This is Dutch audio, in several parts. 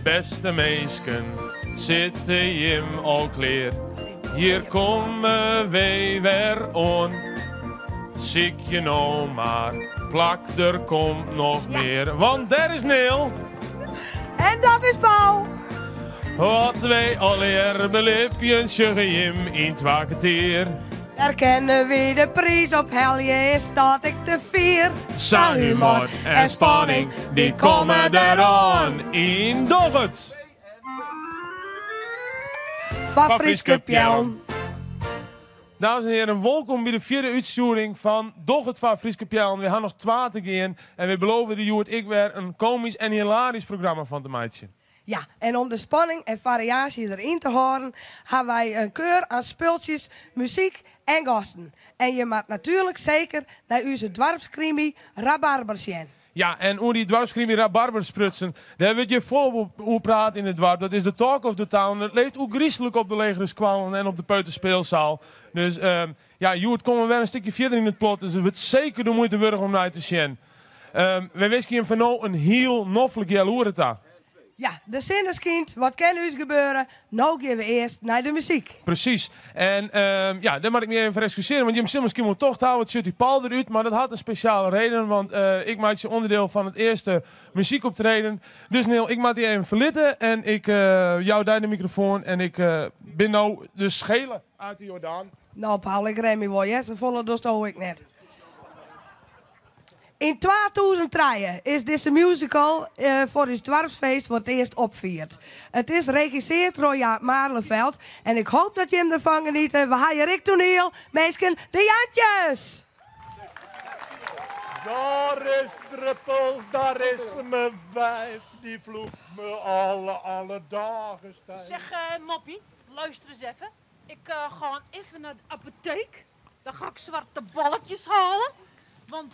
beste meisken, zitten Jim al klaar. Hier komen wij weer on. Ziek je nou maar, plak, er komt nog meer. Want daar is Neel. En dat is Paul. Wat wij alweer beleefd, zeggen Jim in het kwartier. Erkennen wie de prijs op helje is dat ik te vier. Zijn humor en spanning, die komen eraan in Dogget. Van Frieske Pjeln. Dames en heren, welkom bij de vierde uitzending van Dogget van Frieske Pjeln. We gaan nog 2 te gaan en we beloven de Joert ik weer een komisch en hilarisch programma van te maken. Ja, en om de spanning en variatie erin te houden, hebben wij een keur aan spultjes, muziek en gasten. En je mag natuurlijk zeker naar onze dwarpskrimi Rabarber zien. Ja, en hoe die dwarpskrimi Rabarber sprutsen, daar wil je volop op praten in het dorp. Dat is de talk of the town. Het leeft ook griezelig op de legere squallen en op de peuterspeelzaal. Dus ja, Joert, komen we weer een stukje verder in het plot. Dus het wordt zeker de moeite waard om naar te zien. Wij wensen je van nou een heel noffelijk jaloereta. Ja, de zinneskind, wat kan u gebeuren? Nou gaan we eerst naar de muziek. Precies. En ja, daar mag ik me even excuseren, want Jim misschien moet toch houden. Het zit die Paul eruit, maar dat had een speciale reden. Want ik maak je onderdeel van het eerste muziekoptreden. Dus Neil, ik maak die even verlitten en ik jou daar de microfoon. En ik ben nou de schelen uit de Jordaan. Nou Paul, ik rem je wel, hè? Ze vonden dus dat ik net. In 2003 is deze musical voor het dorpsfeest voor het eerst opgevierd. Het is geregisseerd door Jaap Maarleveld en ik hoop dat je hem ervan geniet. We gaan Rick Toneel, meisken, de Jantjes! Daar is druppel, daar is mijn wijf, die vloekt me alle dagen stijf. Zeg, Moppie, luister eens even. Ik ga even naar de apotheek. Dan ga ik zwarte balletjes halen. Want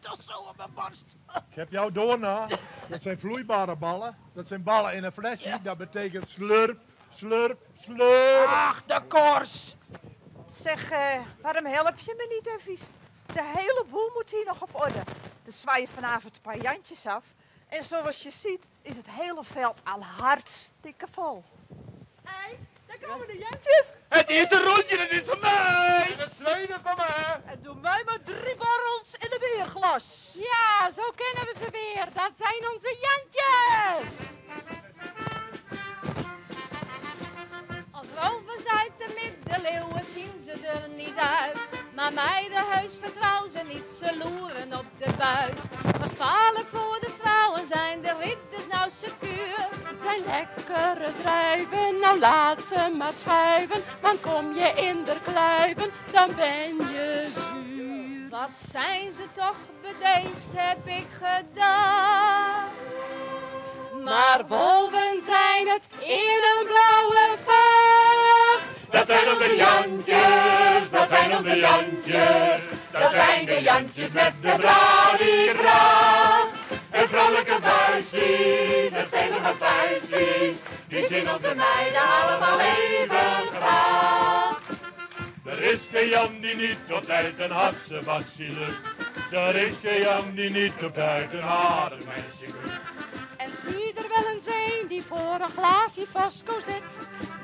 dat is zo op mijn borst. Ik heb jou doorna. Dat zijn vloeibare ballen. Dat zijn ballen in een flesje. Ja. Dat betekent slurp, slurp, slurp. Ach, de kors. Zeg, waarom help je me niet even? De hele boel moet hier nog op orde. Er zwaaien vanavond een paar Jantjes af. En zoals je ziet is het hele veld al hartstikke vol. Hé, daar komen de Jantjes. Het eerste rondje, dat is van mij. En het tweede van mij. En doe mij maar 3 borrels in een weerglas. Ja, zo kennen we ze weer. Dat zijn onze Jantjes. Als rovers uit de middeleeuwen zien ze er niet uit. Maar meidenhuis vertrouwen ze niet, ze loeren op de buit. Gevaarlijk voor de vrouwen zijn de ridders nou secuur. Het zijn lekkere drijven, nou laat ze maar schuiven. Want kom je in der kluiven, dan ben je zuur. Wat zijn ze toch bedeesd, heb ik gedacht. Maar wolven zijn het in een blauwe vacht. Dat zijn onze Jantjes, dat zijn onze Jantjes. Dat zijn de Jantjes met de bradiekracht. En vrolijke buisjes en stevige vuistjes. Die zien onze meiden allemaal even graag. Er is geen Jan die niet op tijd een hassenbassie lust. Er is geen Jan die niet op tijd een aardig meisje kust. En zie er wel eens een die voor een glaasje Fosco zit.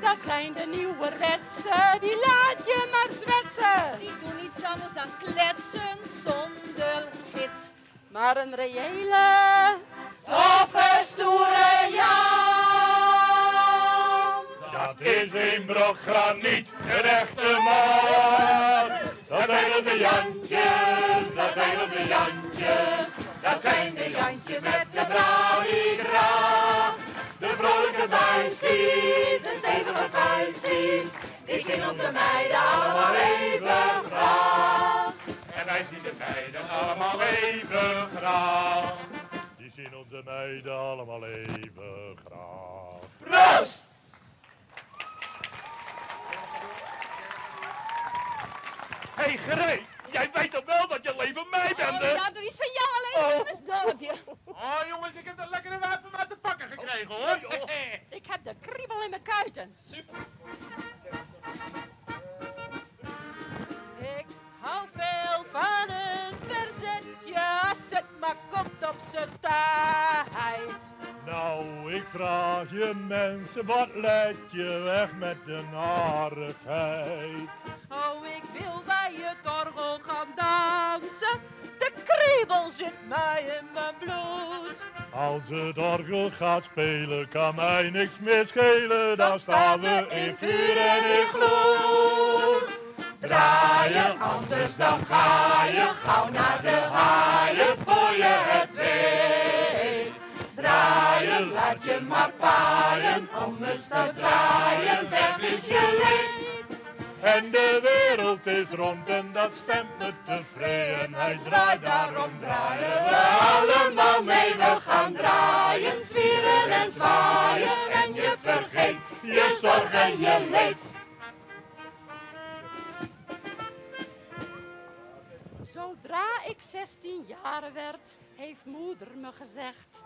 Dat zijn de nieuwerwetse, die laat je maar zwetsen. Die doen niets anders dan kletsen zonder gids. Maar een reële, toffe, stoere Jan. Dat is een brok graniet, een echte man. Dat zijn onze Jantjes, dat zijn onze Jantjes. Dat zijn de Jantjes met de bradiekracht. De vrolijke buisjes en stevige vuistjes. Die zien onze meiden allemaal even graag. En wij zien de meiden allemaal even graag. Die zien onze meiden allemaal even graag. Proost! Hey, Geree, jij weet toch wel dat je alleen van mij bent, hè? Ja, dat is van jou alleen, dat is dorpje. Oh jongens, ik heb dat lekkere wijf van mij te pakken gekregen hoor. ik heb de kriebel in mijn kuiten. Super. Ik hou veel van een verzetje als het maar komt op z'n tijd. Ach, je mensen, wat let je weg met de narigheid. Oh, ik wil bij het orgel gaan dansen. De kriebel zit mij in mijn bloed. Als het orgel gaat spelen, kan mij niks meer schelen. Dan staan we in vuur en in gloed. Draaien, anders dan ga je gauw naar de haaien voor je het weet. Draaien, laat je maar paaien, om eens te draaien, weg is je leed. En de wereld is rond en dat stemt me tevredenheid. Draai, daarom draaien we allemaal mee. We gaan draaien, zwieren en zwaaien. En je vergeet je zorg en je leed. Zodra ik 16 jaar werd, heeft moeder me gezegd.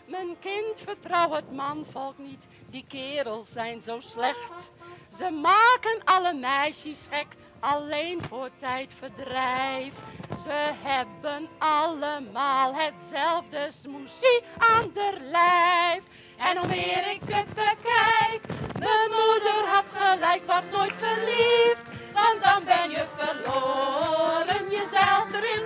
Mijn kind, vertrouw het manvolk niet, die kerels zijn zo slecht. Ze maken alle meisjes gek, alleen voor tijdverdrijf. Ze hebben allemaal hetzelfde smoesie aan der lijf. En hoe meer ik het bekijk, mijn moeder had gelijk, word nooit verliefd. Want dan ben je verloren, je zeilt erin,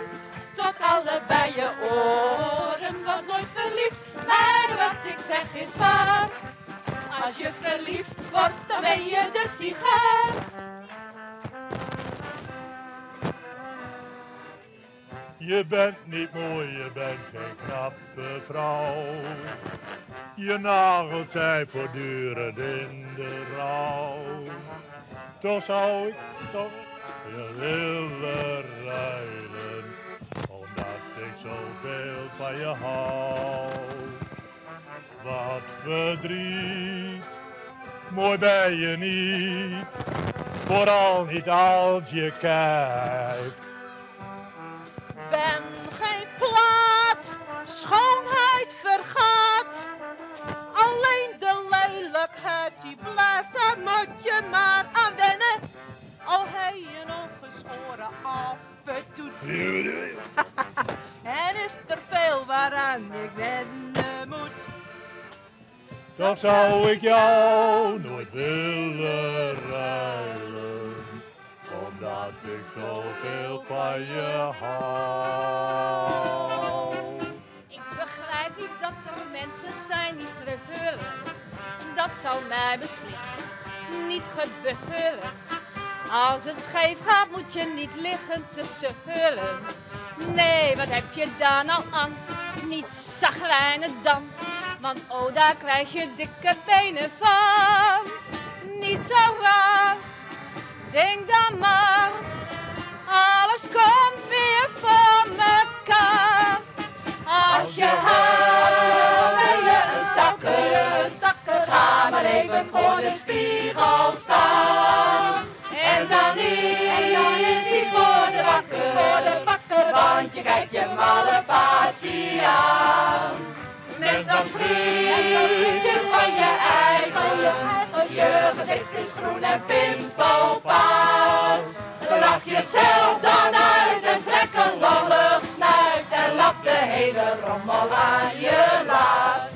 tot allebei je oren. Word nooit verliefd, maar wat ik zeg is waar. Als je verliefd wordt, dan ben je de sigaar. Je bent niet mooi, je bent geen knappe vrouw. Je nagels zijn voortdurend in de rouw. Toch zou ik toch je willen ruilen, omdat ik zoveel van je hou. Wat verdriet, mooi ben je niet, vooral niet als je kijkt. Ben geen plaat, schoonheid vergaat. Alleen de lelijkheid die blijft, daar moet je maar aan wennen. Al heb je een ongeschoren appetoet. En is er veel waaraan ik wennen moet. Dan zou ik jou nooit willen ruilen, omdat ik zoveel van je hou. Ik begrijp niet dat er mensen zijn die treuren. Dat zou mij beslist niet gebeuren. Als het scheef gaat moet je niet liggen tussen heuren. Nee, wat heb je daar nou aan? Niet zagrijnen dan. Want oh, daar krijg je dikke benen van. Niet zo raar, denk dan maar. Alles komt weer voor mekaar. Als je huilt en je een stakker, ga maar even voor de spiegel staan. En dan is hij voor de bakker, want je kijkt je malle facie aan. Net als schrik je van je eigen, je gezicht is groen en pimpelpaas. Lach jezelf dan uit en trek een lollig snuit en lap de hele rommel aan je laas.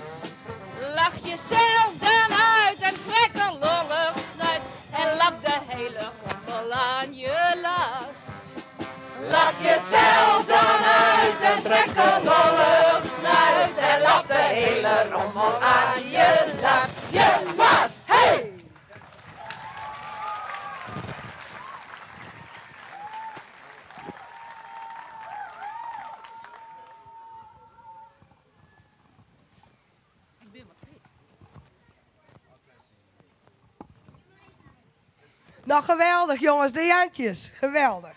Lach jezelf dan uit en trek een lollig snuit en lap de hele rommel aan je laas. Lach jezelf dan uit en trek een lollig snuit en lap de hele rommel aan je laas. Hey! Nou, geweldig jongens, de Jantjes. Geweldig.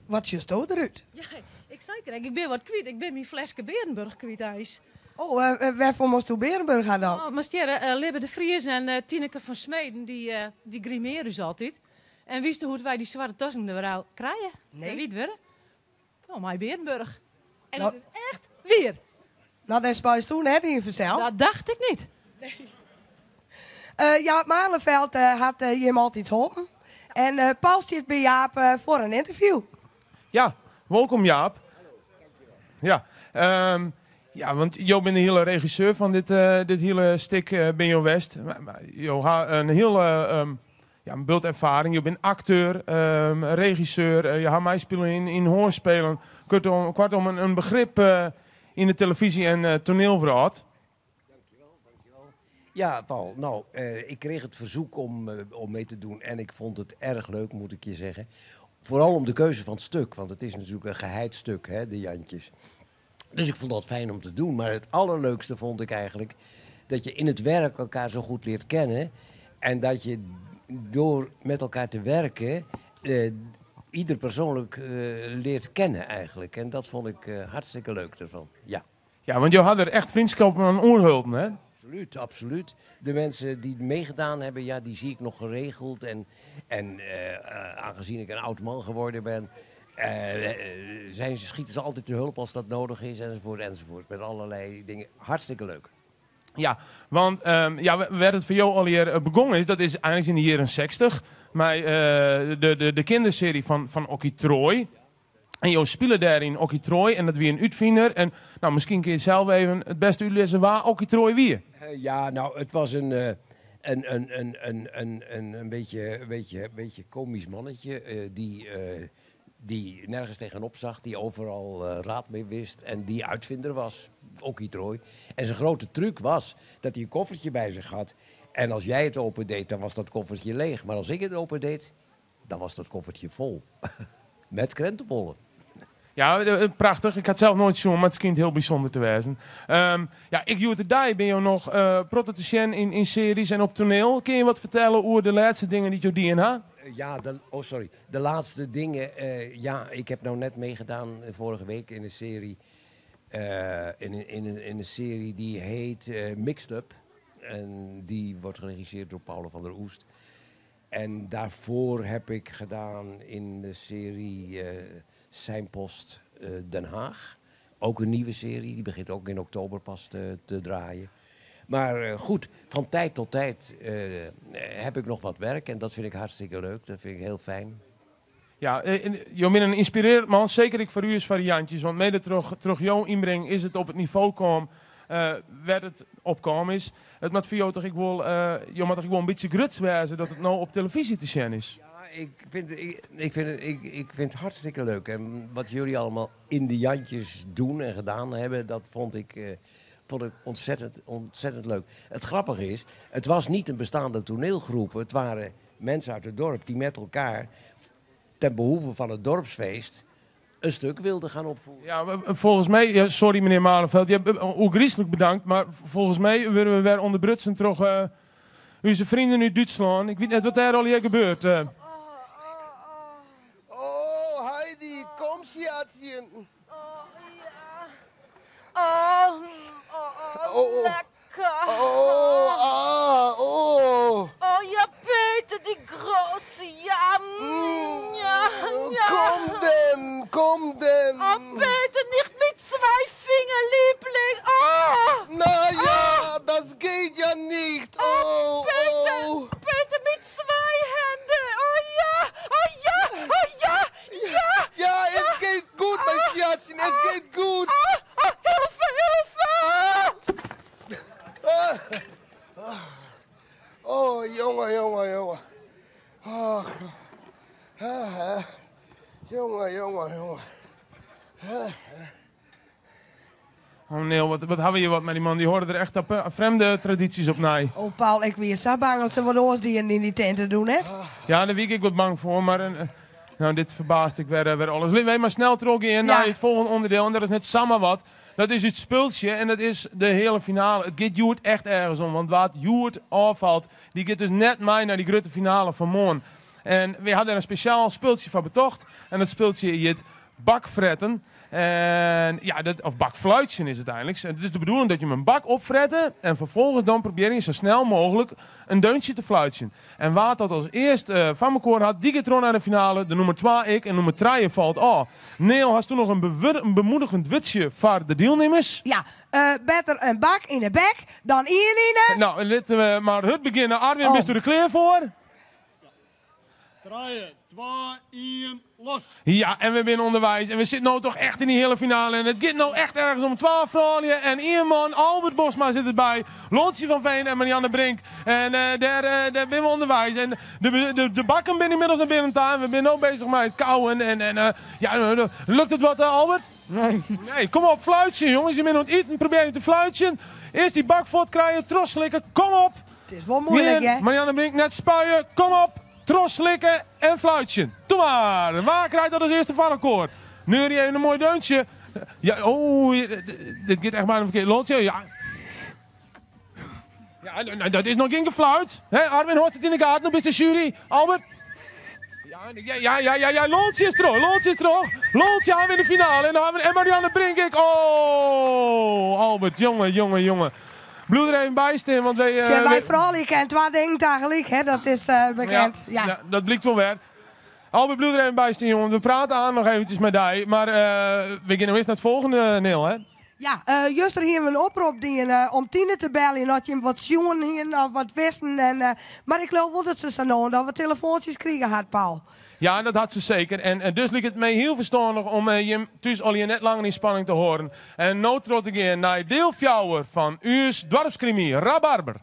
Wat is je stoot eruit? Ja, ik zei het, ik ben wat kwijt. Ik ben mijn flesje Berenburg kwijt, IJs. Oh, waarvoor moest u Berenburg gaan dan? Oh, maar sterren, Libbe de Vries en Tineke van Smeden, die grimeren dus altijd. En wisten hoe wij die zwarte tassen er wel krijgen? Nee. Niet weer? Oh, mijn Berenburg. En Nou- dat is echt weer. Nou, dat is bij toen, hè, die verzeld. Dat dacht ik niet. Jaap Malenveld had je hem altijd geholpen. En Paul zit bij Jaap voor een interview. Ja, welkom Jaap. Ja, Ja, want Jo bent de hele regisseur van dit hele stuk Ben Jo West. Jo hebt een hele een beeldervaring. Je bent acteur, regisseur. Je hebt mij spelen in hoorspelen. Kortom een begrip in de televisie- en toneelwereld. Dankjewel. Ja, Paul. Nou, ik kreeg het verzoek om mee te doen. En ik vond het erg leuk, moet ik je zeggen. Vooral om de keuze van het stuk. Want het is natuurlijk een geheid stuk, hè, de Jantjes. Dus ik vond dat fijn om te doen. Maar het allerleukste vond ik eigenlijk dat je in het werk elkaar zo goed leert kennen. En dat je door met elkaar te werken ieder persoonlijk leert kennen eigenlijk. En dat vond ik hartstikke leuk ervan. Ja. Ja, want je had er echt vriendschap aan oorhulpen, hè? Absoluut, absoluut. De mensen die meegedaan hebben, ja, die zie ik nog geregeld. En aangezien ik een oud man geworden ben, schieten ze altijd te hulp als dat nodig is, enzovoort, enzovoort. Met allerlei dingen. Hartstikke leuk. Ja, want waar het voor jou al hier begonnen is, dat is eigenlijk in de jaren 60. Maar de kinderserie van Okkie Troy. En jou spelen daarin Okkie Troy en dat wie een uitvinder. En nou, misschien kun je zelf even het beste uitlezen waar Okkie Troy wie. Ja, nou, het was een beetje komisch mannetje die nergens tegenop zag, die overal raad mee wist en die uitvinder was, Okkie Troy. En zijn grote truc was dat hij een koffertje bij zich had. En als jij het opendeed, dan was dat koffertje leeg. Maar als ik het opendeed, dan was dat koffertje vol. Met krentenbollen. Ja, prachtig. Ik had zelf nooit zo'n, maar het schijnt heel bijzonder te wezen. Ik Joeterdij ben je nog prototypien in series en op toneel. Kun je wat vertellen over de laatste dingen die je DNA? De laatste dingen. Ik heb nou net meegedaan vorige week in een serie. In een serie die heet Mixed Up. En die wordt geregisseerd door Paul van der Oest. En daarvoor heb ik gedaan in de serie Seinpost Den Haag. Ook een nieuwe serie, die begint ook in oktober pas te draaien. Maar goed, van tijd tot tijd heb ik nog wat werk en dat vind ik hartstikke leuk. Dat vind ik heel fijn. Ja, je bent een inspirerend man, zeker ik voor u is variantjes. Want mede terug jouw inbreng is het op het niveau komen, werd het opkomen is. Het moet voor jou toch ik wil, je moet toch wel een beetje gruts wezen dat het nou op televisie te zien is. Ja, ik vind het hartstikke leuk. En wat jullie allemaal in de Jantjes doen en gedaan hebben, dat vond ik ontzettend leuk. Het grappige is, het was niet een bestaande toneelgroep. Het waren mensen uit het dorp die met elkaar ten behoeve van het dorpsfeest een stuk wilden gaan opvoeren. Ja, volgens mij, sorry meneer Malenveld, je hebt griezelig bedankt, maar volgens mij willen we weer onder Brutsen terug onze vrienden uit Duitsland. Ik weet net wat daar al hier gebeurt. Oh, Heidi, kom, schatje. Lekker. Oh, ja, Peter, die große, ja. Kom denn. Oh, Peter, nicht mit 2 Fingern, Liebling. Oh. Na ja, das geht ja nicht. Peter, mit 2 Händen. Oh ja. Ja, es geht gut, mein Schatchen, es geht gut. Hilfe. Oh, jongen. Ach. Jongen. Oh nee, wat hebben we hier wat met die man? Die hoorden er echt op vreemde tradities op naai. Oh, Paul, ik weer zo bang dat ze wat oorsdieren in die tenten doen, hè? Ja, daar wiek ik wat bang voor, maar dit verbaast ik weer alles. Wij maar snel terug in naar het volgende onderdeel. En dat is net samen wat. Dat is het speeltje en dat is de hele finale. Het gaat Joert echt ergens om, want wat Joert afvalt, die gaat dus net mee naar die grote finale van morgen. En we hadden er een speciaal speeltje van betocht. En dat speeltje heet bakfretten. En ja, of bakfluitsen is het eigenlijk. Het is de bedoeling dat je hem een bak opfretten en vervolgens dan probeer je zo snel mogelijk een deuntje te fluitsen. En waar dat als eerst van elkaar had, die gaat er naar de finale. De nummer 2 ik en nummer 3 valt af. Neel, hast toen nog een bemoedigend witsje voor de deelnemers? Ja, beter een bak in de bek dan in. Nou, laten we maar het beginnen. Arwin, bent u er klaar voor? 3, 2, 1, los. Ja, en we zijn onderwijs. En we zitten nu toch echt in die hele finale. En het gaat nou echt ergens om 12 vrouwen. En één man, Albert Bosma, zit erbij. Lontje van Veen en Marianne Brink. En daar zijn we onderwijs. En de bakken zijn inmiddels naar binnen taan. We zijn ook bezig met het kouwen. Ja, lukt het wat, Albert? Nee, kom op, fluitje, jongens. Je bent aan het eten, probeer je te fluitjen. Eerst die bak voort krijgen, tros slikken, kom op. Het is wel moeilijk, hè? Marianne Brink, net spuien, kom op. Tros slikken en fluitje. Doe maar. Waar krijgt dat als eerste varrenkoor? Nu heb je een mooi deuntje. Ja, oh, dit gaat echt maar een verkeerd lontje. Ja. Ja, dat is nog geen gefluit. Armin hoort het in de gaten, dan is de jury. Albert. Ja, Lontje is terug, Lontje gaan we in de finale. En Marianne Brink, Oh, Albert, jongen. Bloed er even bij staan, want wij vrolijk en twee dingen tegelijk, hè? Dat is bekend. Ja, dat blijkt wel weer. Albert, bloed er even bij staan, jongen. We praten aan nog eventjes met die. Maar we gaan nou eerst naar het volgende, Neel, hè? Ja, juster hier een oproep om 10 te bellen. Dat je wat zien hier of wat wisten. Maar ik geloof wel dat ze zo nodig dat we telefoontjes krijgen had, Paul. Ja, dat had ze zeker. En dus lijkt het mij heel verstandig om je thuis al je net langer in spanning te horen. En nu trot ik in naar deel 4 van uw dorpskrimi Rabarber.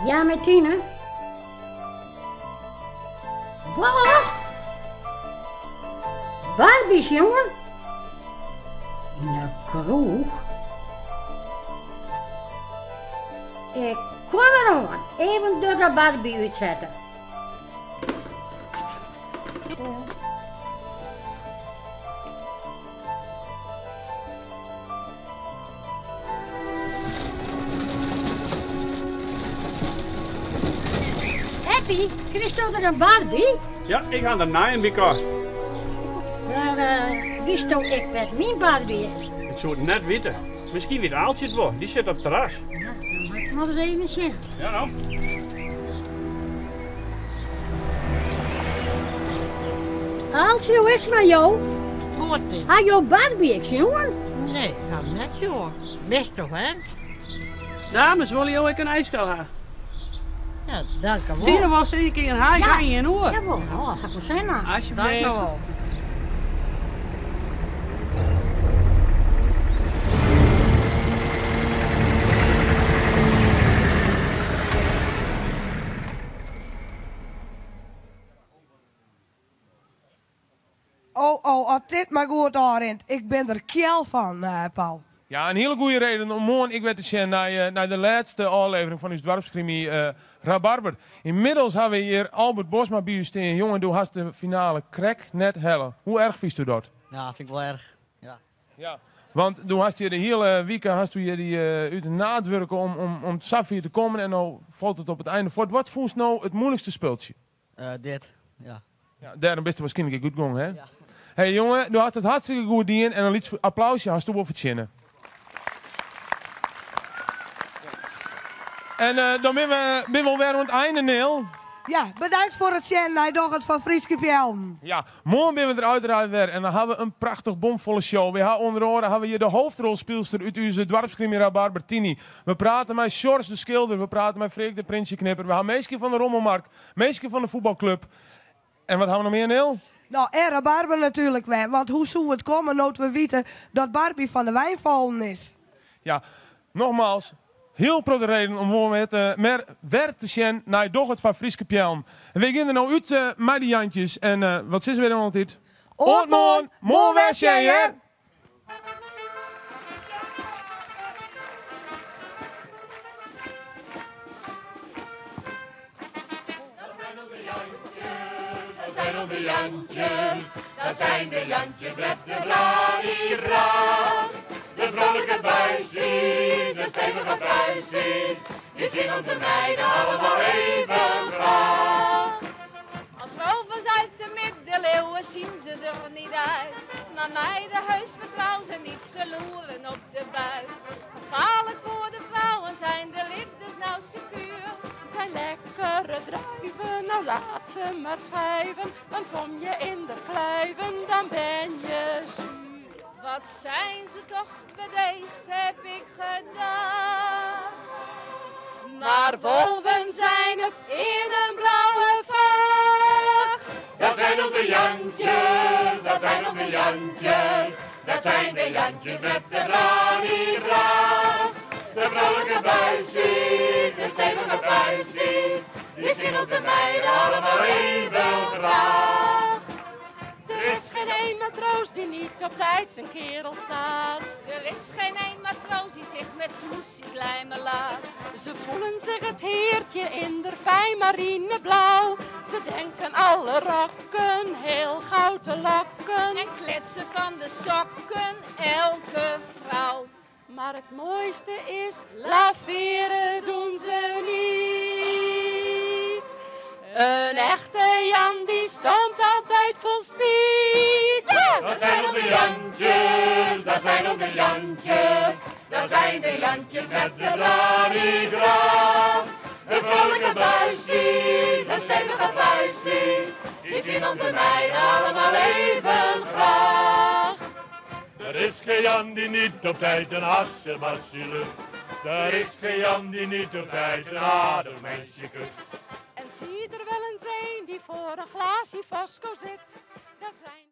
Ja, met Tine. Wat? Barbies, jongen? In de kroeg? Ik kwam er aan. Even de Barbie uitzetten. Happy, Christo er een Barbie? Ja, ik ga er naar een bikar. Maar wist ook ik wat mijn Barbie is? Ik zou het net weten. Misschien weet Aaltje het wel, die zit op het terras. Ja, dan moet ik maar eens even zeggen. Ja nou. Aaltje, hoe is het met jou? Goed is. Had je Barbie, jongen? Nee, ik ga net zo. Best toch, hè? Dames, willen jullie ook een ijskou hebben? Ja, dank je wel. Tine was er een keer een haai aan je oor. Jawel, ga ik wel zijn. Alsjeblieft. Dank je wel. Als dit maar goed aanrent. Ik ben er kjel van, Paul. Ja, een hele goede reden om morgen ik werd te zien naar de laatste aflevering van uw dorpskrimi Rabarber. Inmiddels hebben we hier Albert Bosma bij u staan. Jongen, doe hast de finale krek net hellen. Hoe erg vies u dat? Ja, vind ik wel erg. Ja. Want toen hast je de hele weekend hast u hier die uit de nadwerken om Safir te komen en nou valt het op het einde voort. Wat vond je nou het moeilijkste speeltje? Dit, ja. Ja, daarom best waarschijnlijk goed gegaan, hè? Ja. Hey jongen, du hast het hartstikke goed gedaan en een lied applausje hast u wel verzinnen. En dan ben we weer aan het einde, Neel. Ja, bedankt voor het zien. Hij doet het van Frieske Pjelm. Ja, morgen ben we er uiteraard weer. En dan hebben we een prachtig bomvolle show. We hebben onder andere hebben we hier de hoofdrolspeelster uit onze dorpskrimi Rabarber Tini. We praten met Sjors de Schilder. We praten met Freek de Prinsje Knipper. We hebben meisje van de Rommelmarkt. Meisje van de voetbalclub. En wat hebben we nog meer, Neel? Nou, en Rabarber natuurlijk weer. Want hoe zou het komen, nood we weten dat Barbie van de wijnvallen is? Ja, nogmaals. Heel grote reden om met meer werk te zien naar het van Frieske Pjelm. En we gaan er nou uit met die Jantjes. En wat is er weer aan dit? Oortmoon, mooi westje, hè? onze Jantjes, dat zijn de Jantjes met de bladiegraaf. De vrolijke buisjes, de stevige vuistjes, die zien onze meiden allemaal even graag. Als rovers uit de middeleeuwen zien ze er niet uit. Maar meidenhuis vertrouwen ze niet, ze loeren op de buit. Gevaarlijk voor de vrouwen zijn de ridders nou secuur. Zijn lekkere druiven, nou laat ze maar schrijven. Dan kom je in de kluiven, dan ben je zuur. Wat zijn ze toch bedeesd, heb ik gedacht. Maar wolven zijn het in een blauwe vacht. Dat zijn onze Jantjes, dat zijn onze Jantjes. Dat zijn de Jantjes met de bladiegraaf. De vrolijke buisjes, de stevige vuistjes, die zien onze meiden allemaal even graag. Er is geen één matroos die niet op tijd zijn kerel staat. Er is geen één matroos die zich met smoesjes lijmen laat. Ze voelen zich het heertje in der fijn marineblauw. Ze denken alle rokken heel gauw te lokken. En kletsen van de sokken elke vrouw. Maar het mooiste is, laveren doen ze niet. Een echte Jan die stoomt altijd vol speed. Ja! Dat zijn onze Jantjes, dat zijn onze Jantjes. Dat zijn de Jantjes met de bladiegraaf. De vrolijke buisjes, de stevige vuistjes, die zien onze meiden allemaal even graag. Er is geen Jan die niet op tijd een hassenmassie lucht. Er is geen Jan die niet op tijd een aardig meisje kust. En zie er wel eens een die voor een glaasje Fosco zit. Dat zijn